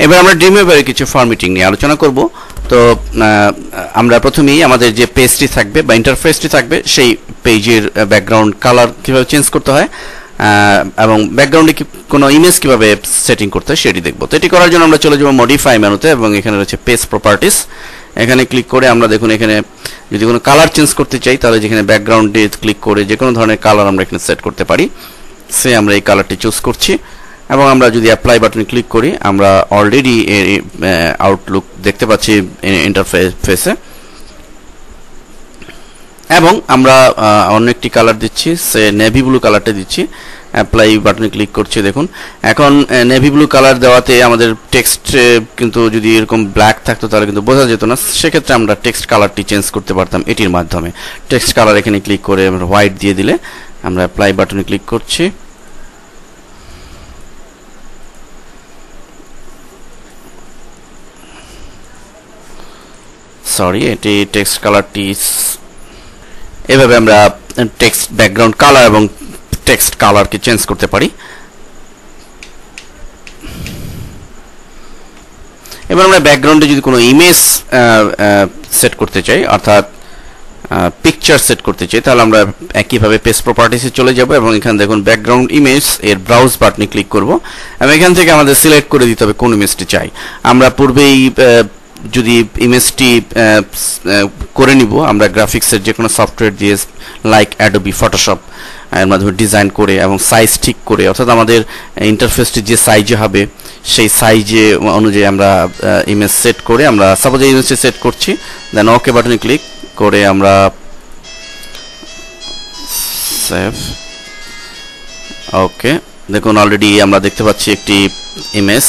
এবার আমরা ড্রিমওয়েভারে কিছু ফরম্যাটিং নিয়ে আলোচনা করব। তো আমরা প্রথমেই আমাদের যে পেজটি থাকবে বা ইন্টারফেসটি থাকবে সেই পেজের ব্যাকগ্রাউন্ড কালার কীভাবে চেঞ্জ করতে হয় এবং ব্যাকগ্রাউন্ডে কোনো ইমেজ কীভাবে সেটিং করতে হয় সেটি দেখব। তো এটি করার জন্য আমরা চলে যাব মডিফাই মেনুতে এবং এখানে রয়েছে পেজ প্রপার্টিস। এখানে ক্লিক করে আমরা দেখুন এখানে যদি কোনো কালার চেঞ্জ করতে চাই তাহলে যেখানে ব্যাকগ্রাউন্ডে ক্লিক করে যে কোনো ধরনের কালার আমরা এখানে সেট করতে পারি। সে আমরা এই কালারটি চুজ করছি এবং আমরা যদি অ্যাপ্লাই বাটনে ক্লিক করি আমরা অলরেডি আউটলুক দেখতে পাচ্ছি ইন্টারফেসে এবং আমরা অন্য একটি কালার দিচ্ছি, সে নেভি ব্লু কালারটা দিচ্ছি। অ্যাপ্লাই বাটনে ক্লিক করছি, দেখুন এখন নেভি ব্লু কালার দেওয়াতে আমাদের টেক্সট কিন্তু যদি এরকম ব্ল্যাক থাকতো তাহলে কিন্তু বোঝা যেত না, সেক্ষেত্রে আমরা টেক্সট কালারটি চেঞ্জ করতে পারতাম এটির মাধ্যমে। টেক্সট কালার এখানে ক্লিক করে আমরা হোয়াইট দিয়ে দিলে আমরা অ্যাপ্লাই বাটনে ক্লিক করছি। সরি, এটি টেক্সট কালারটি এভাবে আমরা টেক্সট ব্যাকগ্রাউন্ড কালার এবং টেক্সট কালারকে চেঞ্জ করতে পারি। এবার আমরা ব্যাকগ্রাউন্ডে যদি কোনো ইমেজ সেট করতে চাই অর্থাৎ পিকচার সেট করতে চাই তাহলে আমরা একইভাবে পেজ প্রপার্টিসে চলে যাব এবং এখানে দেখুন ব্যাকগ্রাউন্ড ইমেজ এর ব্রাউজ বাটনে ক্লিক করব এবং এখান থেকে আমাদের সিলেক্ট করে দিতে হবে কোন ইমেজটি চাই। আমরা পূর্বেই যদি ইমেজটি করে নিব আমরা গ্রাফিক্সের যে কোনো সফটওয়্যার দিয়ে লাইক অ্যাডোবি ফটোশপ এর মাধ্যমে ডিজাইন করে এবং সাইজ ঠিক করে অর্থাৎ আমাদের ইন্টারফেসটি যে সাইজে হবে সেই সাইজে অনুযায়ী আমরা ইমেজ সেট করে আমরা সাপোজ এই ইমেজটি সেট করছি, দেন ওকে বাটনে ক্লিক করে আমরা সেভ। ওকে, দেখুন অলরেডি আমরা দেখতে পাচ্ছি একটি ইমেজ।